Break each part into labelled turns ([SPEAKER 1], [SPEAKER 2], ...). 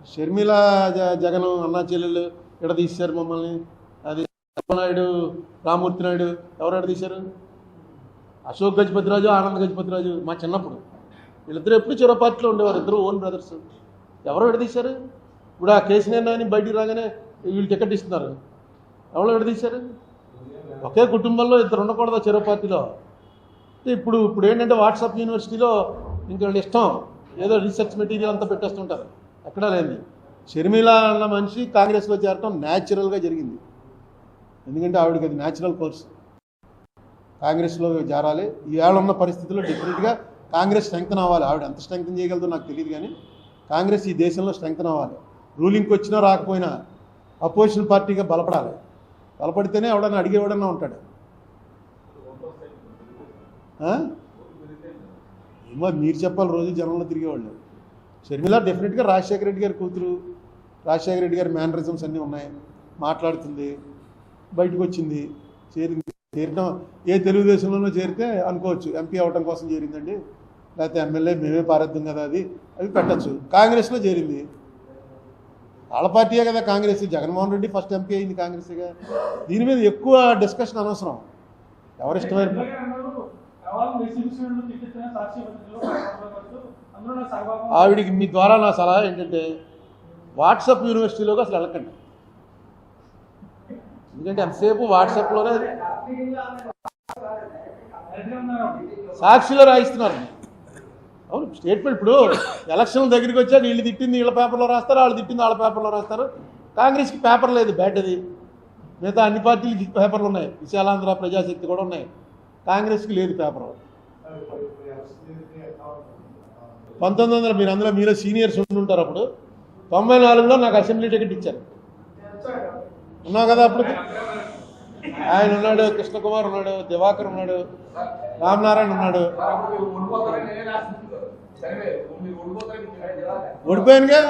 [SPEAKER 1] షర్మిల జగన్ అన్నా చెల్లెళ్ళు ఎడ తీశారు మమ్మల్ని. అది నాయుడు రామూర్తి నాయుడు ఎవరు ఎడ తీశారు? అశోక్ గజపతిరాజు, ఆనంద్ గజపతిరాజు మా చిన్నప్పుడు వీళ్ళిద్దరూ ఎప్పుడు చిరో పార్టీలో ఉండేవారు, ఇద్దరు ఓన్ బ్రదర్స్. ఎవరో విడదీశారు. ఇప్పుడు ఆ కేసీఆర్ అని బయటికి రాగానే వీళ్ళు టికెట్ ఇస్తున్నారు. ఎవరో విడదీశారు? ఒకే కుటుంబంలో ఇద్దరు ఉండకూడదు చిరో పార్టీలో. ఇప్పుడు ఏంటంటే వాట్సాప్ యూనివర్సిటీలో ఇంక వాళ్ళు ఇష్టం ఏదో రీసెర్చ్ మెటీరియల్ అంతా పెట్టేస్తుంటారు. ఎక్కడా లేని షర్మిల అన్న మనిషి కాంగ్రెస్లో చేరటం న్యాచురల్గా జరిగింది. ఎందుకంటే ఆవిడకి అది న్యాచురల్ కోర్స్, కాంగ్రెస్లో చేరాలి. ఈవేళ ఉన్న పరిస్థితుల్లో డెఫినెట్గా కాంగ్రెస్ స్ట్రెంగ్తన్ అవ్వాలి. ఆవిడ ఎంత స్ట్రెంగ్తన్ చేయగలదో నాకు తెలియదు, కానీ కాంగ్రెస్ ఈ దేశంలో స్ట్రెంగ్తన్ అవ్వాలి. రూలింగ్కి వచ్చినా రాకపోయినా అపోజిషన్ పార్టీగా బలపడాలి. బలపడితేనే ఎవడన్నా అడిగేవాడన్నా ఉంటాడు. ఏమో మీరు చెప్పాలి, రోజు జనంలో తిరిగేవాళ్ళు. షర్మిల డెఫినెట్గా రాజశేఖర రెడ్డి గారి కూతురు, రాజశేఖర రెడ్డి గారి మేనరిజమ్స్ అన్నీ ఉన్నాయి. మాట్లాడుతుంది, బయటకు వచ్చింది, చేరడం ఏ తెలుగుదేశంలోనూ చేరితే అనుకోవచ్చు ఎంపీ అవ్వటం కోసం చేరిందండి, లేకపోతే ఎమ్మెల్యే మేమే పారేద్దాం కదా, అవి పెట్టచ్చు. కాంగ్రెస్లో చేరింది, వాళ్ళ పార్టీయే కదా కాంగ్రెస్. జగన్మోహన్ రెడ్డి ఫస్ట్ ఎంపీ అయింది కాంగ్రెస్గా. దీని మీద ఎక్కువ డిస్కషన్ అనవసరం. ఎవరిష్టమైన ఆవిడికి మీ ద్వారా నా సలహా ఏంటంటే వాట్సాప్ యూనివర్సిటీలోకి అసలు వెళ్ళకండి. ఎందుకంటే ఎంతసేపు వాట్సాప్లోనే సాక్షిలో రాయిస్తున్నారు. అవును, స్టేట్మెంట్. ఇప్పుడు ఎలక్షన్ దగ్గరికి వచ్చాక వీళ్ళు తిట్టింది వీళ్ళ పేపర్లో రాస్తారు, వాళ్ళు తిట్టింది వాళ్ళ పేపర్లో రాస్తారు. కాంగ్రెస్కి పేపర్ లేదు, బ్యాడ్ అది. మిగతా అన్ని పార్టీలకి పేపర్లు ఉన్నాయి, విశాలాంధ్ర ప్రజాశక్తి కూడా ఉన్నాయి. కాంగ్రెస్కి లేదు పేపర్. 1900 మీరు అందులో మీలో సీనియర్స్ ఉంటుంటారు. అప్పుడు 94లో నాకు అసెంబ్లీ టికెట్ ఇచ్చారు. ఉన్నావు కదా అప్పుడు. ఆయన ఉన్నాడు, కృష్ణకుమార్ ఉన్నాడు, దివాకర్ ఉన్నాడు, రామనారాయణ ఉన్నాడు. ఓడిపోయానుగా,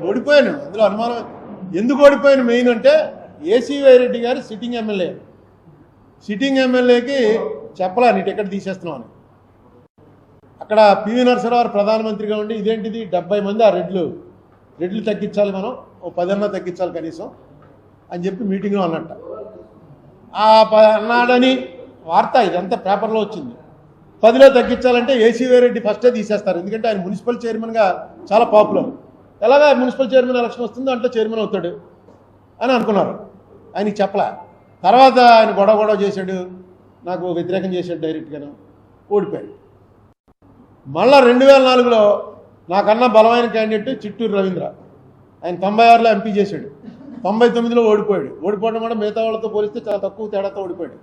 [SPEAKER 1] ఓడిపోయాను. అందులో అనుమానం. ఎందుకు ఓడిపోయాను మెయిన్ అంటే ఏసీ వైరెడ్డి గారు సిట్టింగ్ ఎమ్మెల్యే. సిట్టింగ్ ఎమ్మెల్యేకి చెప్పలా నీ టికెట్ తీసేస్తున్నావు అని. అక్కడ పివి నరసింహారావు ప్రధానమంత్రిగా ఉండి ఇదేంటిది 70 మంది ఆ రెడ్లు తగ్గించాలి, మనం ఓ 10 అన్నా తగ్గించాలి కనీసం అని చెప్పి మీటింగ్లో అన్నట్ట. అన్నాడని వార్త ఇదంతా పేపర్లో వచ్చింది. 10లో తగ్గించాలంటే ఏసీ వైరెడ్డి ఫస్టే తీసేస్తారు. ఎందుకంటే ఆయన మున్సిపల్ చైర్మన్గా చాలా పాపులర్. ఎలాగా మున్సిపల్ చైర్మన్ ఎలక్షన్ వస్తుందో అంటే చైర్మన్ అవుతాడు అని అనుకున్నారు. ఆయనకి చెప్పలే. తర్వాత ఆయన గొడవ చేశాడు, నాకు వ్యతిరేకం చేశాడు డైరెక్ట్గాను, ఓడిపోయాడు. మళ్ళా 2004లో నాకన్నా బలమైన క్యాండిడేట్ చిట్టూరు రవీంద్ర. ఆయన 96లో ఎంపీ చేశాడు, 99లో ఓడిపోయాడు. ఓడిపోవడం కూడా మిగతా వాళ్ళతో పోలిస్తే చాలా తక్కువ తేడాతో ఓడిపోయాడు.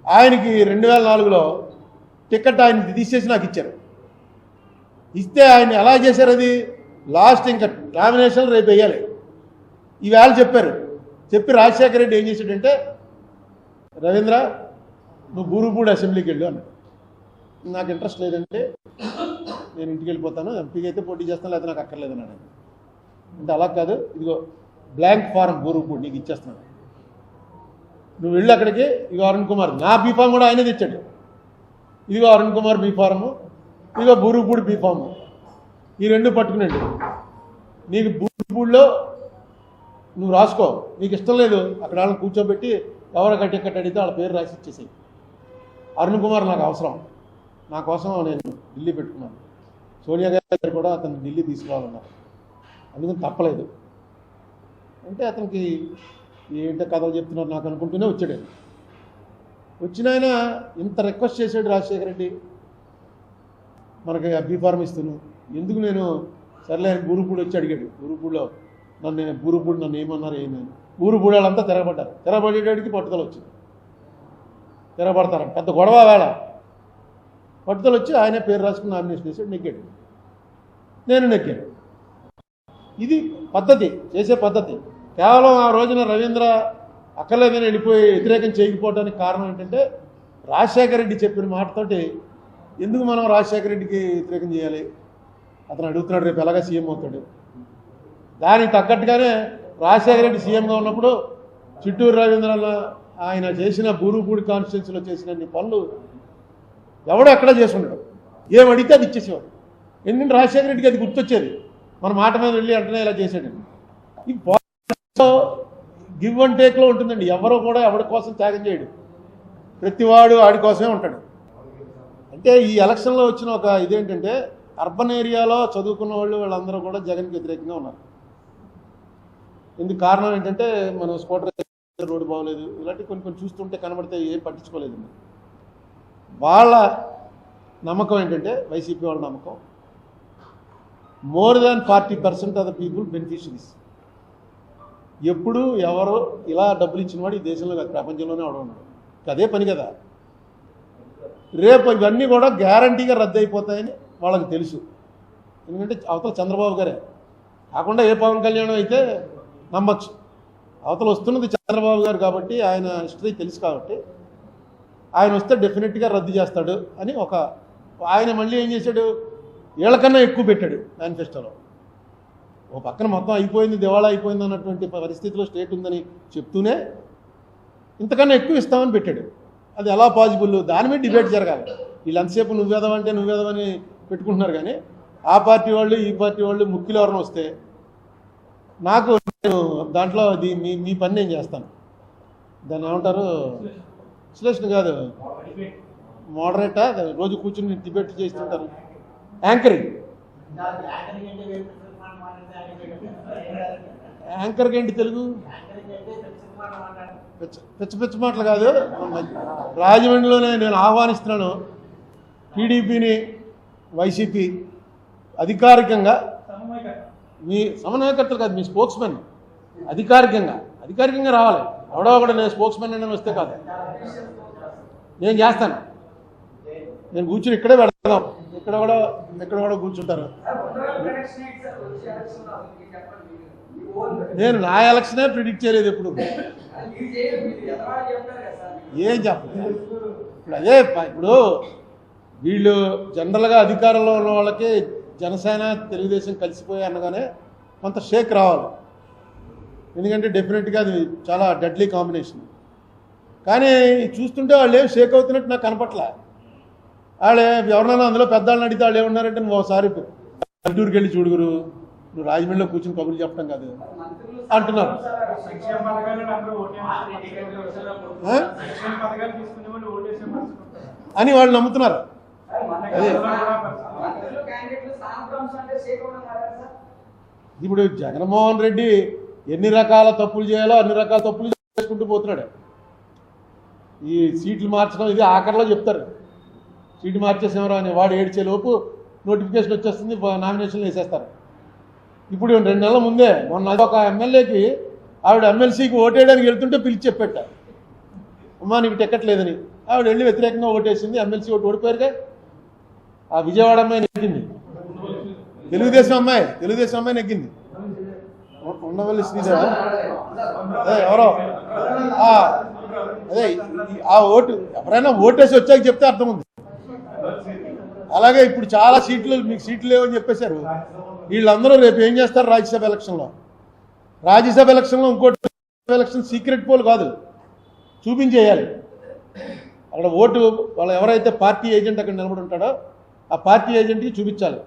[SPEAKER 1] ఆయనకి 2004లో టికెట్ ఆయన తీసేసి నాకు ఇచ్చారు. ఇస్తే ఆయన ఎలా చేశారు, అది లాస్ట్ ఇంకా నామినేషన్ రేపు వేయాలి. ఈవేళ చెప్పి రాజశేఖర రెడ్డి ఏం చేశాడంటే, రవీంద్ర నువ్వు బూరుగుపూడి అసెంబ్లీకి వెళ్ళు అన్నాడు. నాకు ఇంట్రెస్ట్ లేదంటే నేను ఇంటికి వెళ్ళిపోతాను, ఎంపీకి అయితే పోటీ చేస్తాను, లేకపోతే నాకు అక్కర్లేదు అన్నాడు. అంటే అలా కాదు, ఇదిగో బ్లాంక్ ఫారం బూరుగుపూడి నీకు ఇచ్చేస్తున్నాను, నువ్వు వెళ్ళి అక్కడికి. ఇదిగో అరుణ్ కుమార్, నా బీఫామ్ కూడా ఆయనే తెచ్చాడు. ఇదిగో అరుణ్ కుమార్ బీఫారము, ఇదిగో బూరుగుపూడి బీఫాము, ఈ రెండు పట్టుకునేది. నీకు బూరుగుపూడిలో నువ్వు రాసుకో, నీకు ఇష్టం లేదు అక్కడ వాళ్ళని కూర్చోబెట్టి ఎవరు టికెట్ అడిగితే వాళ్ళ పేరు రాసి ఇచ్చేసాయి. అరుణ్ కుమార్ నాకు అవసరం, నా కోసం నేను ఢిల్లీ పెట్టుకున్నాను. సోనియా గాంధీ కూడా అతను ఢిల్లీ తీసుకురావాలన్నారు, అందుకని తప్పలేదు. అంటే అతనికి ఏంటో కథలు చెప్తున్నారు నాకు అనుకుంటూనే వచ్చాడు. వచ్చిన ఆయన ఇంత రిక్వెస్ట్ చేశాడు రాజశేఖర రెడ్డి, మనకి బీఫారం ఇస్తున్నాను. ఎందుకు నేను సర్లే ఆయన బూరుగుపూడి వచ్చి అడిగాడు. బూరుగుపూడిలో నన్ను ఏమన్నారు ఏమని. బూరుగుపూడి వాళ్ళంతా తిరగబడ్డారు. తిరగబడేటికి పట్టుదల వచ్చింది. తిరగబడతారు, పెద్ద గొడవ వేళ పట్టుదల వచ్చి ఆయనే పేరు రాసుకుని నామినేషన్ చేశాడు, నెగ్గాడు. నేను నెగ్గాను. ఇది పద్ధతి, చేసే పద్ధతి. కేవలం ఆ రోజున రవీంద్ర అక్కర్లేదని వెళ్ళిపోయి వ్యతిరేకం చేయకపోవడానికి కారణం ఏంటంటే రాజశేఖర రెడ్డి చెప్పిన మాటతోటి ఎందుకు మనం రాజశేఖర రెడ్డికి వ్యతిరేకం చేయాలి, అతను అడుగుతున్నాడు రేపు ఎలాగా సీఎం అవుతాడు. దానికి తగ్గట్టుగానే రాజశేఖర రెడ్డి సీఎంగా ఉన్నప్పుడు చిట్టూరు రవీంద్ర ఆయన చేసిన బూరుగుపూడి కాన్స్టిట్యున్సీలో చేసిన పనులు ఎవడో ఎక్కడా చేసి ఉండడు. ఏమడిగితే అది ఇచ్చేసేవాడు. ఎందుకంటే రాజశేఖర రెడ్డికి అది గుర్తొచ్చేది. మన మాట మీద వెళ్ళి అంటనే ఇలా చేశాడండి. ఈ గివ్ అండ్ టేక్లో ఉంటుందండి. ఎవరో కూడా ఎవరి కోసం త్యాగం చేయడు, ప్రతివాడు ఆడి కోసమే ఉంటాడు. అంటే ఈ ఎలక్షన్లో వచ్చిన ఒక ఇదేంటంటే అర్బన్ ఏరియాలో చదువుకున్న వాళ్ళు వాళ్ళందరూ కూడా జగన్కి వ్యతిరేకంగా ఉన్నారు. ఇందుకు కారణం ఏంటంటే మనం స్కూటర్ రోడ్డు బాగోలేదు, ఇలాంటి కొన్ని చూస్తుంటే కనబడితే ఏం పట్టించుకోలేదు. వాళ్ళ నమ్మకం ఏంటంటే వైసీపీ వాళ్ళ నమ్మకం more than 40% of the people beneficiaries. ఎప్పుడు ఎవరో ఇలా డబ్బులు ఇచ్చిన వాడు ఈ దేశంలో కాదు, ప్రపంచంలోనే ఉన్నాడు. అదే పని కదా. రేపు ఇవన్నీ కూడా గ్యారంటీగా రద్దు అయిపోతాయని వాళ్ళకి తెలుసు. ఎందుకంటే అవతల చంద్రబాబు గారే కాకుండా ఏ పవన్ కళ్యాణ్ అయితే నమ్మచ్చు. అవతల వస్తున్నది చంద్రబాబు గారు కాబట్టి ఆయన హిస్టరీ తెలుసు కాబట్టి ఆయన వస్తే డెఫినెట్గా రద్దు చేస్తాడు అని ఒక ఆయన మళ్ళీ ఏం చేశాడు, వీళ్ళకన్నా ఎక్కువ పెట్టాడు మేనిఫెస్టోలో. ఓ పక్కన మొత్తం అయిపోయింది, దివాళా అయిపోయింది అన్నటువంటి పరిస్థితిలో స్టేట్ ఉందని చెప్తూనే ఇంతకన్నా ఎక్కువ ఇస్తామని పెట్టాడు. అది ఎలా పాసిబుల్, దాని మీద డిబేట్ జరగాలి. వీళ్ళు ఎంతసేపు నువ్వేదవంటే నువ్వేదవని పెట్టుకుంటున్నారు. కానీ ఆ పార్టీ వాళ్ళు ఈ పార్టీ వాళ్ళు ముఖ్యులు ఎవరైనా వస్తే నాకు నేను దాంట్లో అది మీ పని నేను చేస్తాను. దాన్ని ఏమంటారు, విశ్లేషణ కాదు, మోడరేటా, రోజు కూర్చుని డిబేట్ చేస్తుంటారు, యాంకరింగ్. యాంకర్కి ఏంటి తెలుగు? పిచ్చ మాటలు కాదు. రాజమండ్రిలోనే నేను ఆహ్వానిస్తున్నాను టీడీపీని, వైసీపీ అధికారికంగా, మీ సమన్వయకర్తలు కాదు, మీ స్పోక్స్మెన్ అధికారికంగా రావాలి. ఎవడో ఒకటి నేను స్పోక్స్మెన్ అని వస్తే కాదు, నేను చేస్తాను. నేను కూర్చుని ఇక్కడే పెడతాం, ఇక్కడ కూడా కూర్చుంటారు. నేను నా ఎలక్షనే ప్రిడిక్ట్ చేయలేదు ఎప్పుడు, ఏం చెప్పలేదు. ఇప్పుడు అదే ఇప్పుడు వీళ్ళు జనరల్గా అధికారంలో ఉన్న వాళ్ళకి జనసేన తెలుగుదేశం కలిసిపోయి అనగానే కొంత షేక్ రావాలి. ఎందుకంటే డెఫినెట్గా అది చాలా డెడ్లీ కాంబినేషన్. కానీ చూస్తుంటే వాళ్ళు ఏం షేక్ అవుతున్నట్టు నాకు కనపట్లే. వాళ్ళు ఎవరినైనా అందులో పెద్దవాళ్ళని అడిగితే వాళ్ళు ఏమన్నారంటే నువ్వు ఒకసారి పల్లెటూరుకి వెళ్ళి చూడుగురు, నువ్వు రాజమండ్రిలో కూర్చుని కబుర్లు చెప్పడం కాదు అంటున్నారు. అని వాళ్ళు నమ్ముతున్నారు. అదే ఇప్పుడు జగన్మోహన్ రెడ్డి ఎన్ని రకాల తప్పులు చేయాలో అన్ని రకాల తప్పులు చేసుకుంటూ పోతున్నాడు. ఈ సీట్లు మార్చడం ఇది ఆఖరిలో చెప్తారు, సీటు మార్చేసేవారు అని. వాడు ఏడ్చేలోపు నోటిఫికేషన్ వచ్చేస్తుంది, నామినేషన్లు వేసేస్తారు. ఇప్పుడు 2 నెలల ముందే మొన్న ఒక ఎమ్మెల్యేకి ఆవిడ ఎమ్మెల్సీకి ఓటేయడానికి వెళ్తుంటే పిలిచి చెప్పేట, అమ్మా నీకు టికెట్ లేదని. ఆవిడ వెళ్ళి వ్యతిరేకంగా ఓటేసింది, ఎమ్మెల్సీ ఓడిపోయారుగా. ఆ విజయవాడ అమ్మాయి నెగ్గింది, తెలుగుదేశం అమ్మాయి నెగ్గింది. ఉండవల్లి శ్రీదేవి అదే ఎవరో అదే ఆ ఓటు ఎవరైనా ఓటేసి వచ్చాక చెప్తే అర్థం ఉంది. అలాగే ఇప్పుడు చాలా సీట్లు మీకు సీట్లు లేవని చెప్పేశారు. వీళ్ళందరూ రేపు ఏం చేస్తారు, రాజ్యసభ ఎలక్షన్లో ఇంకోటి ఎలక్షన్ సీక్రెట్ పోల్ కాదు, చూపించేయాలి. అక్కడ ఓటు వాళ్ళు ఎవరైతే పార్టీ ఏజెంట్ అక్కడ నిలబడి ఉంటాడో ఆ పార్టీ ఏజెంట్కి చూపించాలి.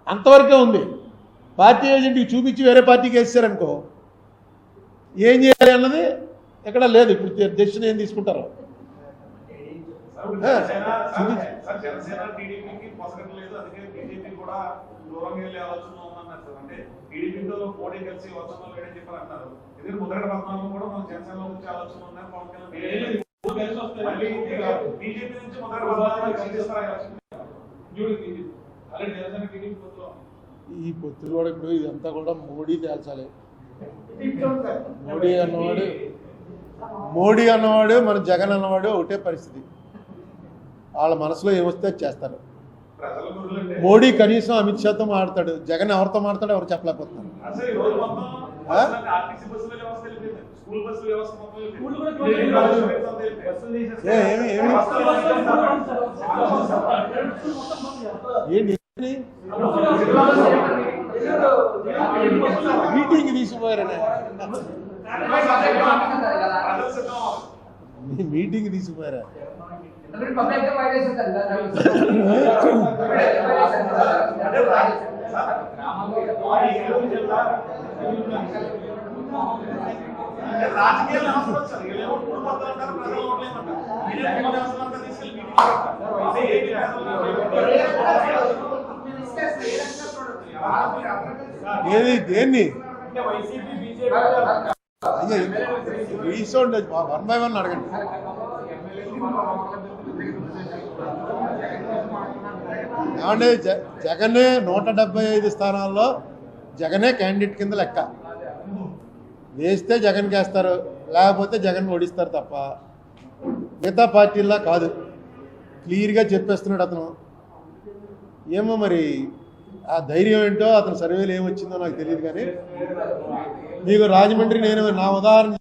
[SPEAKER 1] అంతవరకే ఉంది. పార్టీ ఏజెంట్కి చూపించి వేరే పార్టీకి వేసారనుకో ఏం చేయాలి అన్నది ఎక్కడ లేదు. ఇప్పుడు డెసిషన్ ఏం తీసుకుంటారో ఈ పొత్తులు కూడా ఇప్పుడు ఇదంతా కూడా మోడీ తేల్చాలి. మోడీ అన్నవాడు మన జగన్ అన్నవాడు ఒకటే పరిస్థితి. వాళ్ళ మనసులో ఏమొస్తే చేస్తారు. మోడీ కనీసం అమిత్ షాతో మాట్లాడతాడు, జగన్ ఎవరితో మాట్లాడో ఎవరు చెప్పలేకపోతున్నారు. మీటింగ్ తీసుకుపోయారనే మీటింగ్ తీసుకుపోయారా?
[SPEAKER 2] రాజకీయాలు అవసరం సార్. వీళ్ళేమో 3 అంటారు, ప్రజలు ఓట్లేమంటారు. మీరే 3 అంతా తీసుకెళ్ళి
[SPEAKER 1] ఏది దేన్ని
[SPEAKER 2] వైసీపీ బీజేపీ
[SPEAKER 1] అయ్యా రీసౌండ్ 1 by 1 అడగండి. ఏమంటే జగనే 175 స్థానాల్లో జగనే క్యాండిడేట్ కింద లెక్క. వేస్తే జగన్కి వేస్తారు, లేకపోతే జగన్ ఓడిస్తారు తప్ప మిగతా పార్టీల్లో కాదు. క్లియర్గా చెప్పేస్తున్నాడు అతను. ఏమో మరి ఆ ధైర్యం ఏంటో అతను సర్వేలు ఏమొచ్చిందో నాకు తెలియదు. కానీ మీకు రాజమండ్రి నేను నా ఉదాహరణ